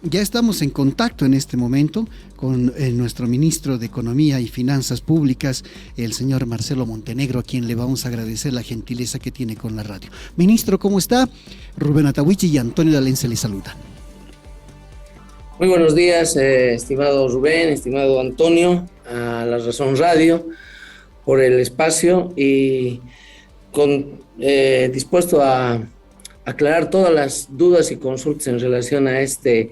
Ya estamos en contacto en este momento con nuestro ministro de Economía y Finanzas Públicas, el señor Marcelo Montenegro, a quien le vamos a agradecer la gentileza que tiene con la radio. Ministro, ¿cómo está? Rubén Atahuichi y Antonio D'Alenza le saludan. Muy buenos días, estimado Rubén, estimado Antonio, a La Razón Radio, por el espacio y dispuesto a aclarar todas las dudas y consultas en relación a este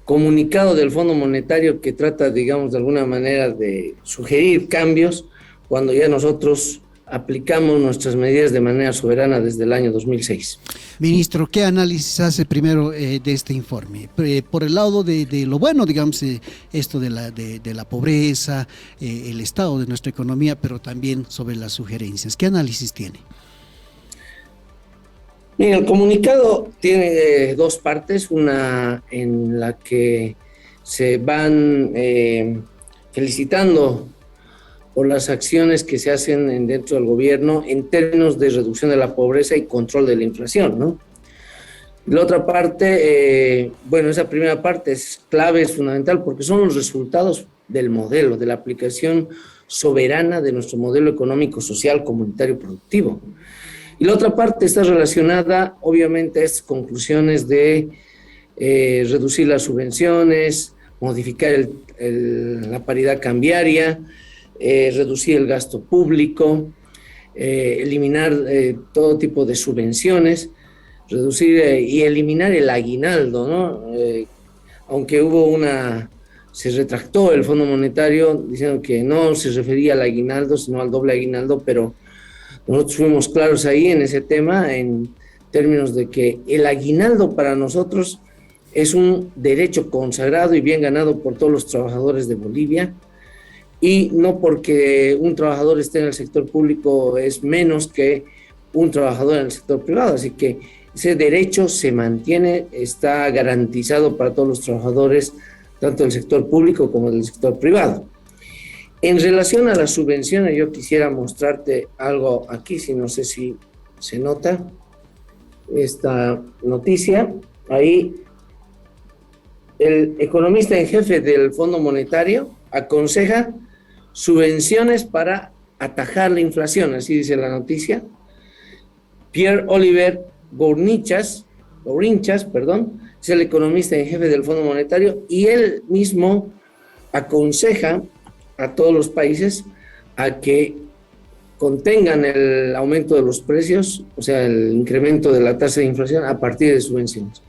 comunicado del Fondo Monetario que trata, digamos, de alguna manera de sugerir cambios cuando ya nosotros aplicamos nuestras medidas de manera soberana desde el año 2006. Ministro, ¿qué análisis hace primero de este informe? Por el lado de lo bueno, digamos, esto de la pobreza, el estado de nuestra economía, pero también sobre las sugerencias. ¿Qué análisis tiene? Mira, el comunicado tiene dos partes, una en la que se van felicitando por las acciones que se hacen dentro del gobierno en términos de reducción de la pobreza y control de la inflación, ¿no? La otra parte, esa primera parte es clave, es fundamental, porque son los resultados del modelo, de la aplicación soberana de nuestro modelo económico, social, comunitario, productivo. Y la otra parte está relacionada, obviamente, a estas conclusiones de reducir las subvenciones, modificar la paridad cambiaria, reducir el gasto público, eliminar todo tipo de subvenciones, reducir y eliminar el aguinaldo, ¿no? Aunque se retractó el Fondo Monetario diciendo que no se refería al aguinaldo, sino al doble aguinaldo, pero nosotros fuimos claros ahí en ese tema, en términos de que el aguinaldo para nosotros es un derecho consagrado y bien ganado por todos los trabajadores de Bolivia, y no porque un trabajador esté en el sector público es menos que un trabajador en el sector privado, así que ese derecho se mantiene, está garantizado para todos los trabajadores, tanto del sector público como del sector privado. En relación a las subvenciones, yo quisiera mostrarte algo aquí, no sé si se nota esta noticia. Ahí el economista en jefe del Fondo Monetario aconseja subvenciones para atajar la inflación, así dice la noticia. Pierre-Olivier Gourinchas, es el economista en jefe del Fondo Monetario, y él mismo aconseja a todos los países a que contengan el aumento de los precios, o sea, el incremento de la tasa de inflación a partir de subvenciones.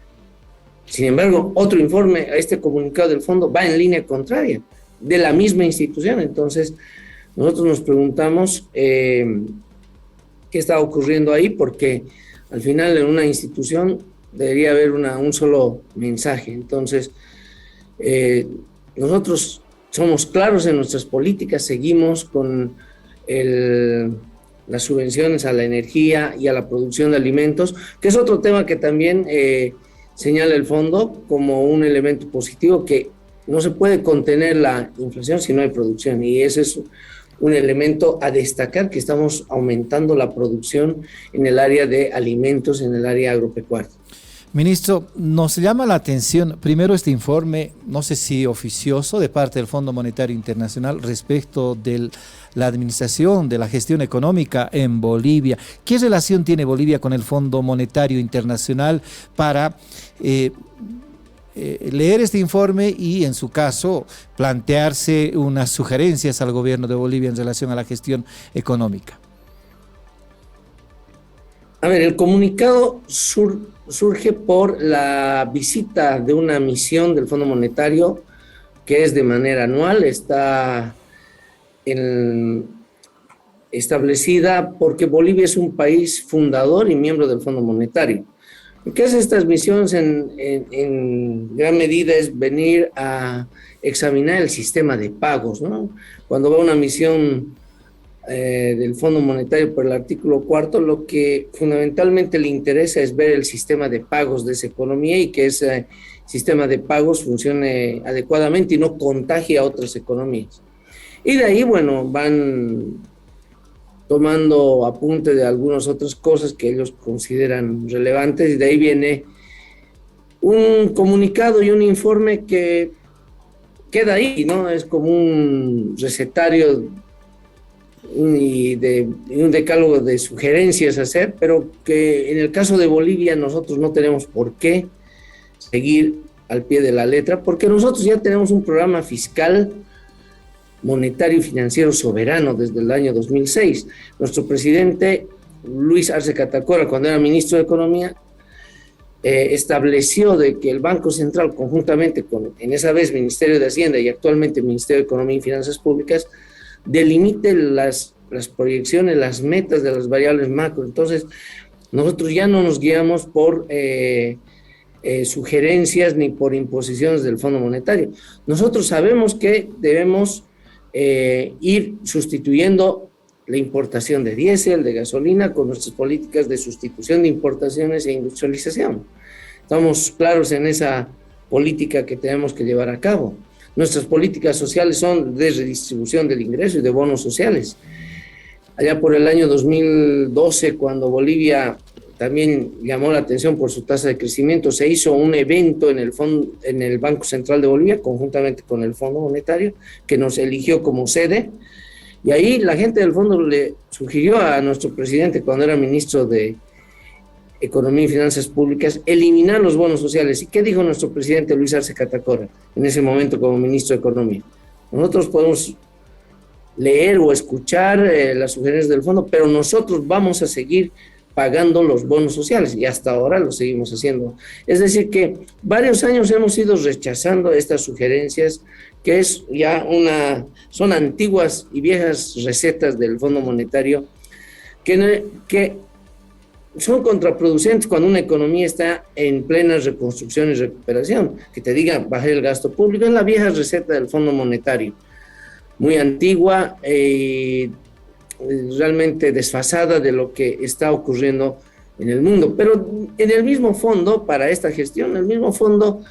Sin embargo, otro informe a este comunicado del fondo va en línea contraria, de la misma institución. Entonces, nosotros nos preguntamos qué está ocurriendo ahí, porque al final en una institución debería haber un solo mensaje. Entonces, nosotros somos claros en nuestras políticas, seguimos con las subvenciones a la energía y a la producción de alimentos, que es otro tema que también señala el fondo como un elemento positivo, que no se puede contener la inflación si no hay producción, y ese es un elemento a destacar, que estamos aumentando la producción en el área de alimentos, en el área agropecuaria. Ministro, nos llama la atención primero este informe, no sé si oficioso, de parte del Fondo Monetario Internacional respecto de la administración, de la gestión económica en Bolivia. ¿Qué relación tiene Bolivia con el Fondo Monetario Internacional para leer este informe y, en su caso, plantearse unas sugerencias al gobierno de Bolivia en relación a la gestión económica? A ver, el comunicado surge por la visita de una misión del Fondo Monetario, que es de manera anual, está establecida porque Bolivia es un país fundador y miembro del Fondo Monetario. Lo que hace estas misiones en gran medida es venir a examinar el sistema de pagos, ¿no? Cuando va una misión del Fondo Monetario por el artículo 4, lo que fundamentalmente le interesa es ver el sistema de pagos de esa economía y que ese sistema de pagos funcione adecuadamente y no contagie a otras economías. Y de ahí, bueno, van tomando apunte de algunas otras cosas que ellos consideran relevantes, y de ahí viene un comunicado y un informe que queda ahí, ¿no? Es como un recetario y un decálogo de sugerencias a hacer, pero que en el caso de Bolivia nosotros no tenemos por qué seguir al pie de la letra, porque nosotros ya tenemos un programa fiscal, monetario y financiero soberano desde el año 2006. Nuestro presidente Luis Arce Catacora, cuando era ministro de Economía, estableció de que el Banco Central, conjuntamente con, en esa vez, Ministerio de Hacienda y actualmente Ministerio de Economía y Finanzas Públicas, delimite las proyecciones, las metas de las variables macro. Entonces, nosotros ya no nos guiamos por sugerencias ni por imposiciones del Fondo Monetario. Nosotros sabemos que debemos ir sustituyendo la importación de diésel, de gasolina, con nuestras políticas de sustitución de importaciones e industrialización. Estamos claros en esa política que tenemos que llevar a cabo. Nuestras políticas sociales son de redistribución del ingreso y de bonos sociales. Allá por el año 2012, cuando Bolivia también llamó la atención por su tasa de crecimiento, se hizo un evento en el Banco Central de Bolivia, conjuntamente con el Fondo Monetario, que nos eligió como sede. Y ahí la gente del fondo le sugirió a nuestro presidente, cuando era ministro de Economía y Finanzas Públicas, eliminar los bonos sociales. ¿Y qué dijo nuestro presidente Luis Arce Catacora en ese momento como ministro de Economía? Nosotros podemos leer o escuchar las sugerencias del fondo, pero nosotros vamos a seguir pagando los bonos sociales, y hasta ahora lo seguimos haciendo. Es decir, que varios años hemos ido rechazando estas sugerencias, que es ya son antiguas y viejas recetas del Fondo Monetario, que son contraproducentes cuando una economía está en plena reconstrucción y recuperación. Que te diga, bajar el gasto público, es la vieja receta del Fondo Monetario, muy antigua y realmente desfasada de lo que está ocurriendo en el mundo. Pero en el mismo fondo, para esta gestión, el mismo fondo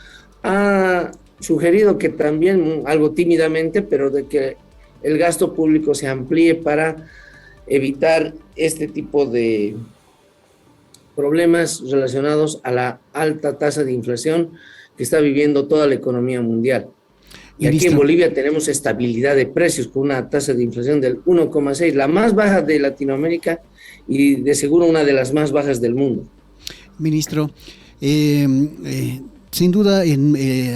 ha sugerido que también, algo tímidamente, pero de que el gasto público se amplíe para evitar este tipo de problemas relacionados a la alta tasa de inflación que está viviendo toda la economía mundial. Y aquí en Bolivia tenemos estabilidad de precios con una tasa de inflación del 1,6, la más baja de Latinoamérica y de seguro una de las más bajas del mundo. Ministro, sin duda,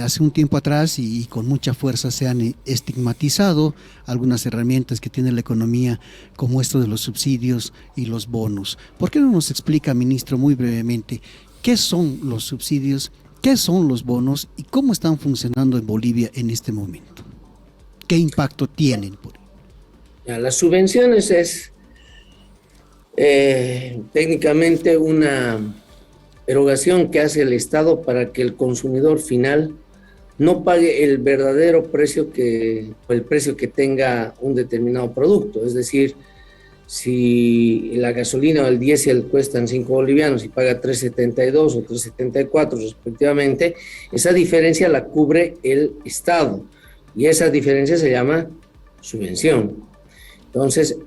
hace un tiempo atrás y con mucha fuerza se han estigmatizado algunas herramientas que tiene la economía, como esto de los subsidios y los bonos. ¿Por qué no nos explica, ministro, muy brevemente, qué son los subsidios, qué son los bonos y cómo están funcionando en Bolivia en este momento? ¿Qué impacto tienen? Las subvenciones es técnicamente una erogación que hace el Estado para que el consumidor final no pague el verdadero precio el precio que tenga un determinado producto. Es decir, si la gasolina o el diésel cuestan 5 bolivianos y paga 3.72 o 3.74 respectivamente, esa diferencia la cubre el Estado y esa diferencia se llama subvención. Entonces,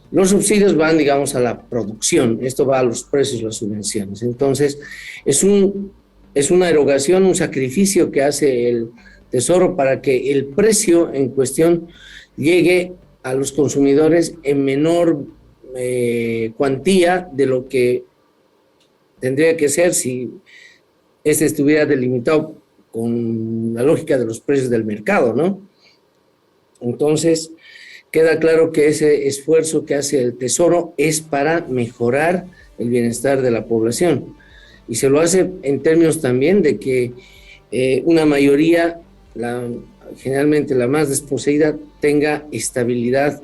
los subsidios van, digamos, a la producción, esto va a los precios, las subvenciones. Entonces, es una erogación, un sacrificio que hace el Tesoro para que el precio en cuestión llegue a los consumidores en menor cuantía de lo que tendría que ser si este estuviera delimitado con la lógica de los precios del mercado, ¿no? Entonces, queda claro que ese esfuerzo que hace el Tesoro es para mejorar el bienestar de la población. Y se lo hace en términos también de que una mayoría, generalmente la más desposeída, tenga estabilidad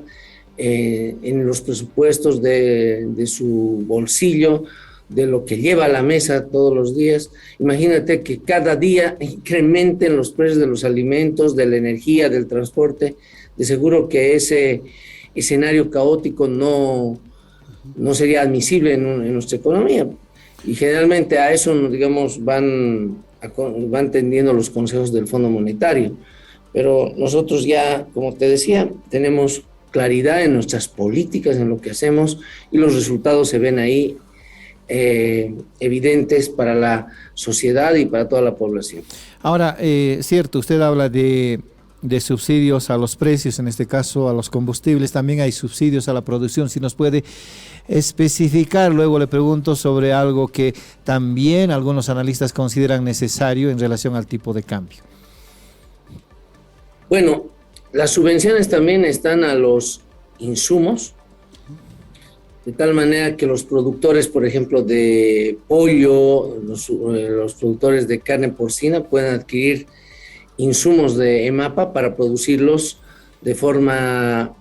en los presupuestos de su bolsillo, de lo que lleva a la mesa todos los días. Imagínate que cada día incrementen los precios de los alimentos, de la energía, del transporte. De seguro que ese escenario caótico no sería admisible en nuestra economía. Y generalmente a eso, digamos, van tendiendo los consejos del Fondo Monetario. Pero nosotros ya, como te decía, tenemos claridad en nuestras políticas, en lo que hacemos, y los resultados se ven ahí evidentes para la sociedad y para toda la población. Ahora, cierto, usted habla de subsidios a los precios, en este caso a los combustibles, también hay subsidios a la producción. Si nos puede especificar, luego le pregunto sobre algo que también algunos analistas consideran necesario en relación al tipo de cambio. Bueno, las subvenciones también están a los insumos, de tal manera que los productores, por ejemplo, de pollo, los productores de carne porcina puedan adquirir insumos de EMAPA para producirlos de forma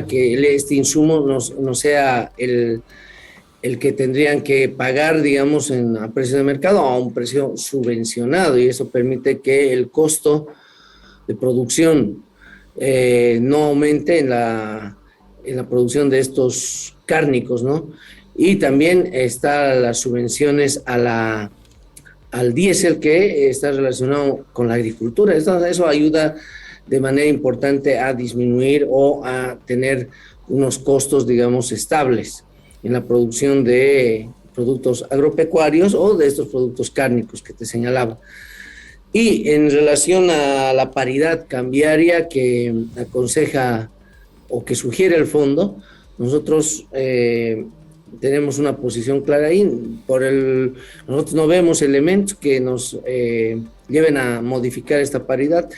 que este insumo no sea el que tendrían que pagar, digamos, a precio de mercado o a un precio subvencionado, y eso permite que el costo de producción no aumente en la producción de estos cárnicos, ¿no? Y también están las subvenciones al diésel, que está relacionado con la agricultura. Eso ayuda de manera importante a disminuir o a tener unos costos, digamos, estables en la producción de productos agropecuarios o de estos productos cárnicos que te señalaba. Y en relación a la paridad cambiaria que aconseja o que sugiere el fondo, nosotros tenemos una posición clara ahí. Nosotros no vemos elementos que nos lleven a modificar esta paridad,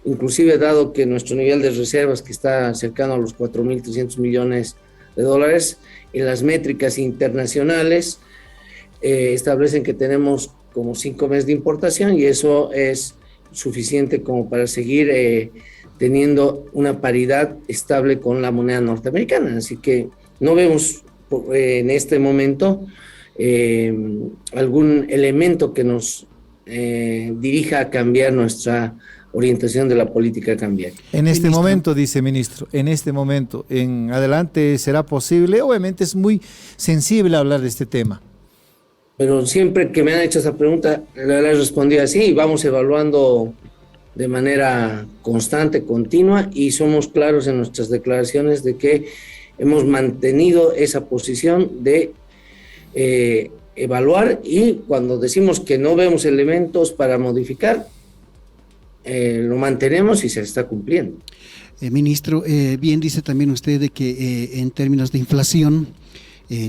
inclusive dado que nuestro nivel de reservas, que está cercano a los 4.300 millones de dólares, en las métricas internacionales establecen que tenemos como 5 meses de importación, y eso es suficiente como para seguir teniendo una paridad estable con la moneda norteamericana. Así que no vemos en este momento algún elemento que nos dirija a cambiar nuestra orientación de la política cambiaria. En este momento, dice ministro, en este momento, en adelante será posible. Obviamente es muy sensible hablar de este tema. Pero siempre que me han hecho esa pregunta, le he respondido así: vamos evaluando de manera constante, continua, y somos claros en nuestras declaraciones de que hemos mantenido esa posición de evaluar, y cuando decimos que no vemos elementos para modificar, lo mantenemos y se está cumpliendo. Ministro, bien dice también usted de que en términos de inflación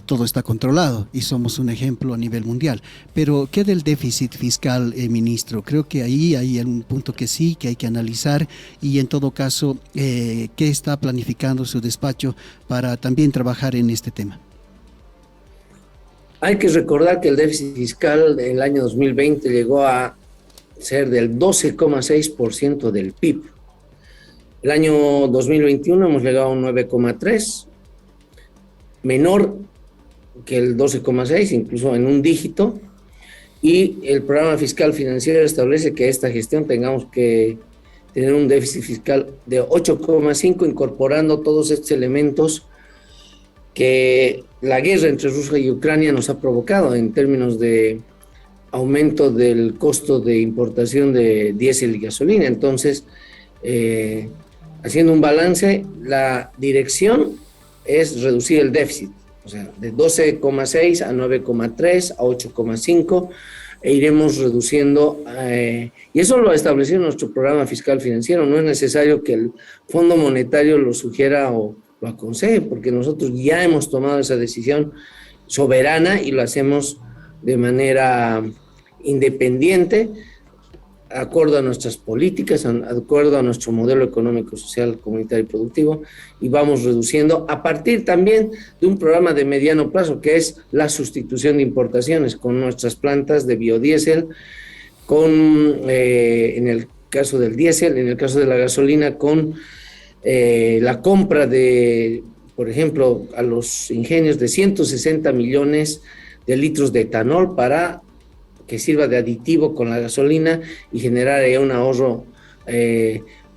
todo está controlado y somos un ejemplo a nivel mundial. Pero, ¿qué del déficit fiscal, ministro? Creo que ahí hay un punto que sí, que hay que analizar, y en todo caso, ¿qué está planificando su despacho para también trabajar en este tema? Hay que recordar que el déficit fiscal del año 2020 llegó a ser del 12,6% del PIB. El año 2021 hemos llegado a un 9,3%, menor que el 12,6%, incluso en un dígito, y el programa fiscal financiero establece que esta gestión tengamos que tener un déficit fiscal de 8,5%, incorporando todos estos elementos que la guerra entre Rusia y Ucrania nos ha provocado en términos de aumento del costo de importación de diésel y gasolina. Entonces, haciendo un balance, la dirección es reducir el déficit, o sea, de 12,6 a 9,3 a 8,5, e iremos reduciendo, y eso lo estableció nuestro programa fiscal financiero. No es necesario que el Fondo Monetario lo sugiera o lo aconseje, porque nosotros ya hemos tomado esa decisión soberana y lo hacemos de manera independiente, de acuerdo a nuestras políticas, de acuerdo a nuestro modelo económico, social, comunitario y productivo, y vamos reduciendo a partir también de un programa de mediano plazo, que es la sustitución de importaciones con nuestras plantas de biodiesel, en el caso del diésel, en el caso de la gasolina, con la compra de, por ejemplo, a los ingenios de 160 millones de litros de etanol para que sirva de aditivo con la gasolina y generar un ahorro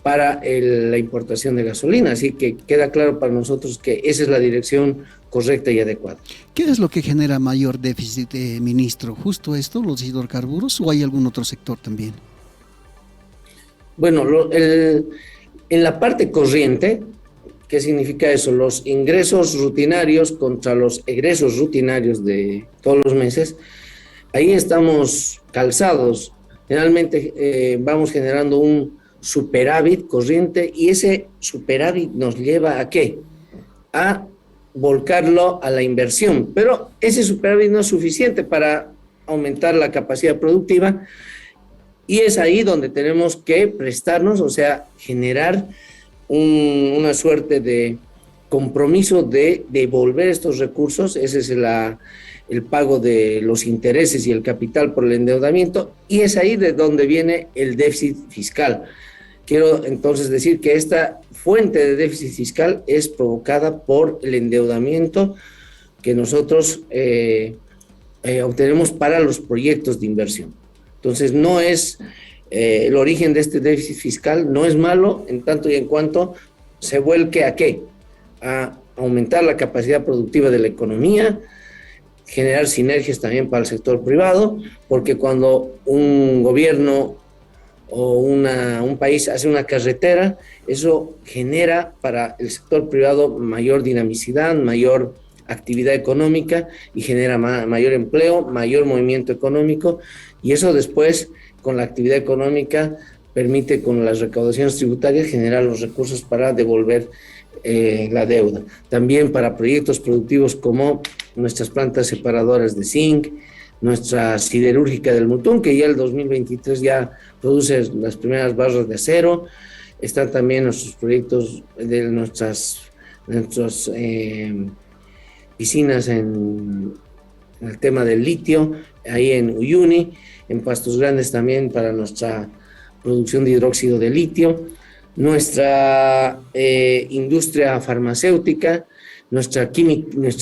para la importación de gasolina. Así que queda claro para nosotros que esa es la dirección correcta y adecuada. ¿Qué es lo que genera mayor déficit, ministro? ¿Justo esto, los hidrocarburos, o hay algún otro sector también? Bueno, en la parte corriente, ¿Qué significa eso? Los ingresos rutinarios contra los egresos rutinarios de todos los meses, ahí estamos calzados. Generalmente vamos generando un superávit corriente y ese superávit nos lleva ¿a qué? A volcarlo a la inversión, pero ese superávit no es suficiente para aumentar la capacidad productiva y es ahí donde tenemos que prestarnos, o sea, generar una suerte de compromiso de devolver estos recursos. Ese es el pago de los intereses y el capital por el endeudamiento, y es ahí de donde viene el déficit fiscal. Quiero entonces decir que esta fuente de déficit fiscal es provocada por el endeudamiento que nosotros obtenemos para los proyectos de inversión. Entonces no es el origen de este déficit fiscal, no es malo en tanto y en cuanto se vuelque ¿a qué? A aumentar la capacidad productiva de la economía, generar sinergias también para el sector privado, porque cuando un gobierno o un país hace una carretera, eso genera para el sector privado mayor dinamicidad, mayor actividad económica y genera mayor empleo, mayor movimiento económico, y eso después con la actividad económica permite con las recaudaciones tributarias generar los recursos para devolver la deuda. También para proyectos productivos como nuestras plantas separadoras de zinc, nuestra siderúrgica del Mutún, que ya el 2023 ya produce las primeras barras de acero. Están también nuestros proyectos de nuestras piscinas en el tema del litio, ahí en Uyuni, en Pastos Grandes también para nuestra producción de hidróxido de litio, nuestra industria farmacéutica, nuestra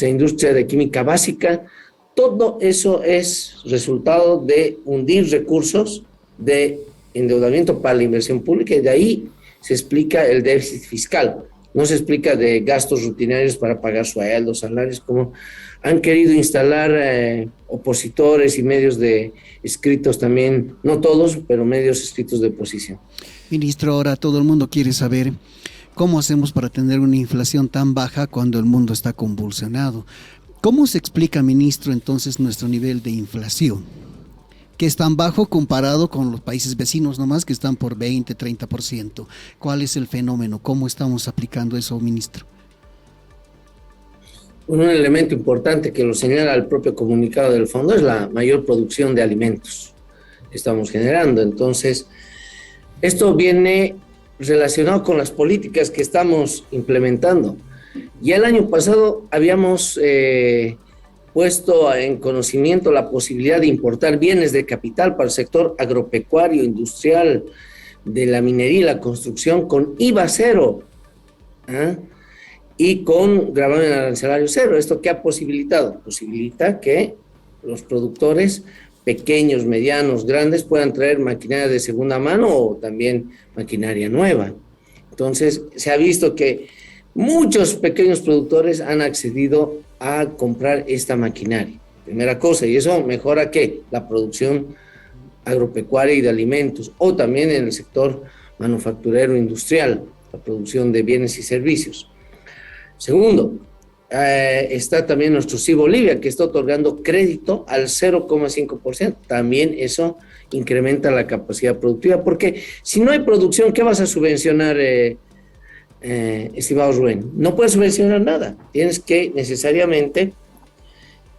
industria de química básica. Todo eso es resultado de hundir recursos de endeudamiento para la inversión pública, y de ahí se explica el déficit fiscal. No se explica de gastos rutinarios para pagar sueldos, salarios, como han querido instalar opositores y medios de escritos también, no todos, pero medios escritos de oposición. Ministro, ahora todo el mundo quiere saber cómo hacemos para tener una inflación tan baja cuando el mundo está convulsionado. ¿Cómo se explica, ministro, entonces nuestro nivel de inflación? Que es tan bajo comparado con los países vecinos nomás, que están por 20, 30%. ¿Cuál es el fenómeno? ¿Cómo estamos aplicando eso, ministro? Un elemento importante que lo señala el propio comunicado del fondo es la mayor producción de alimentos que estamos generando. Entonces, esto viene relacionado con las políticas que estamos implementando. Ya el año pasado habíamos puesto en conocimiento la posibilidad de importar bienes de capital para el sector agropecuario, industrial, de la minería y la construcción con IVA cero, y con gravamen arancelario cero. ¿Esto qué ha posibilitado? Posibilita que los productores pequeños, medianos, grandes puedan traer maquinaria de segunda mano o también maquinaria nueva. Entonces se ha visto que muchos pequeños productores han accedido a comprar esta maquinaria. Primera cosa, y eso mejora ¿qué? La producción agropecuaria y de alimentos, o también en el sector manufacturero industrial, la producción de bienes y servicios. Segundo, está también nuestro Sí Bolivia, que está otorgando crédito al 0,5%. También eso incrementa la capacidad productiva, porque si no hay producción, ¿qué vas a subvencionar, estimado Rubén? No puedes subvencionar nada, tienes que necesariamente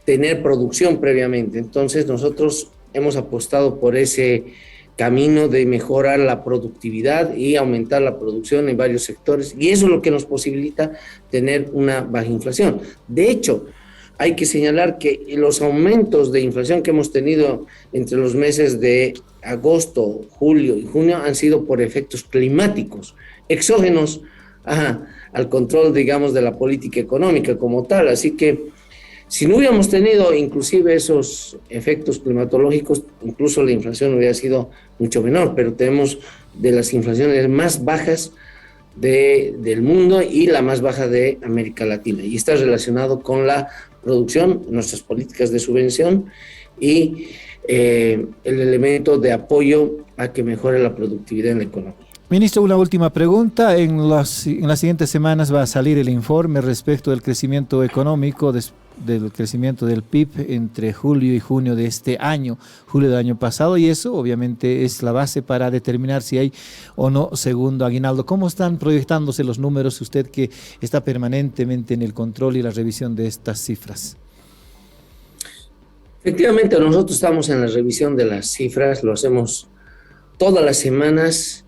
tener producción previamente. Entonces nosotros hemos apostado por ese camino de mejorar la productividad y aumentar la producción en varios sectores, y eso es lo que nos posibilita tener una baja inflación. De hecho, hay que señalar que los aumentos de inflación que hemos tenido entre los meses de agosto, julio y junio han sido por efectos climáticos, exógenos al control, digamos, de la política económica como tal. Así que si no hubiéramos tenido inclusive esos efectos climatológicos, incluso la inflación hubiera sido mucho menor, pero tenemos de las inflaciones más bajas del mundo y la más baja de América Latina, y está relacionado con la producción, nuestras políticas de subvención y el elemento de apoyo a que mejore la productividad en la economía. Ministro, una última pregunta. En las siguientes semanas va a salir el informe respecto del crecimiento económico, del crecimiento del PIB entre julio y junio de este año, julio del año pasado, y eso obviamente es la base para determinar si hay o no segundo aguinaldo. ¿Cómo están proyectándose los números, usted que está permanentemente en el control y la revisión de estas cifras? Efectivamente, nosotros estamos en la revisión de las cifras, lo hacemos todas las semanas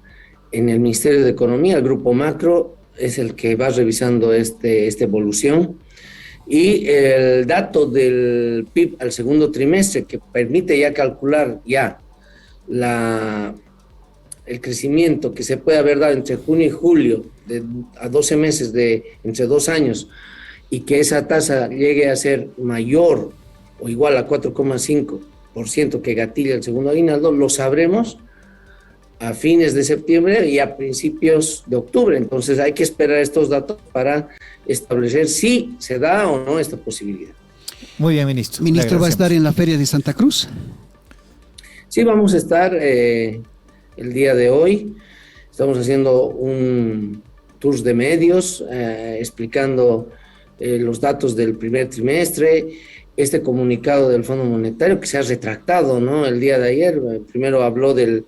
en el Ministerio de Economía. El Grupo Macro es el que va revisando esta evolución, y el dato del PIB al segundo trimestre, que permite ya calcular ya el crecimiento que se puede haber dado entre junio y julio, a 12 meses entre 2 años, y que esa tasa llegue a ser mayor o igual a 4,5% que gatilla el segundo aguinaldo, lo sabremos a fines de septiembre y a principios de octubre. Entonces hay que esperar estos datos para establecer si se da o no esta posibilidad. Muy bien, ministro. Ministro, ¿va a estar en la Feria de Santa Cruz? Sí, vamos a estar el día de hoy. Estamos haciendo un tour de medios explicando los datos del primer trimestre, este comunicado del Fondo Monetario que se ha retractado, ¿no? El día de ayer, primero habló del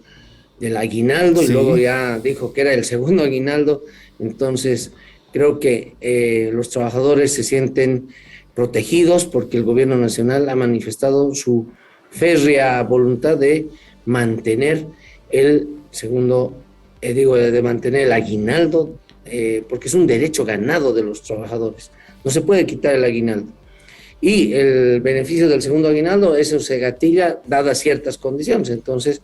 aguinaldo, sí, y luego ya dijo que era el segundo aguinaldo. Entonces creo que los trabajadores se sienten protegidos porque el gobierno nacional ha manifestado su férrea voluntad de mantener el segundo, de mantener el aguinaldo, porque es un derecho ganado de los trabajadores, no se puede quitar el aguinaldo. Y el beneficio del segundo aguinaldo, eso se gatilla dadas ciertas condiciones. Entonces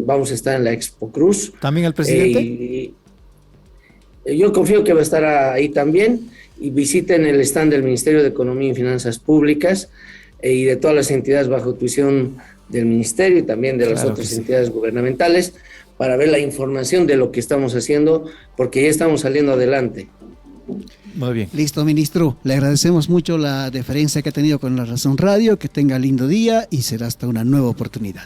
vamos a estar en la Expo Cruz. ¿También el presidente? Yo confío que va a estar ahí también, y visiten el stand del Ministerio de Economía y Finanzas Públicas y de todas las entidades bajo tuición del Ministerio y también de las otras entidades gubernamentales, para ver la información de lo que estamos haciendo, porque ya estamos saliendo adelante. Muy bien. Listo, ministro. Le agradecemos mucho la deferencia que ha tenido con La Razón Radio. Que tenga lindo día y será hasta una nueva oportunidad.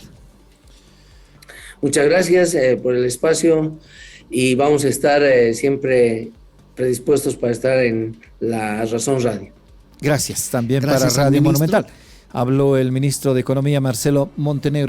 Muchas gracias por el espacio, y vamos a estar siempre predispuestos para estar en La Razón Radio. Gracias también. Gracias para Radio Monumental. Habló el ministro de Economía, Marcelo Montenegro.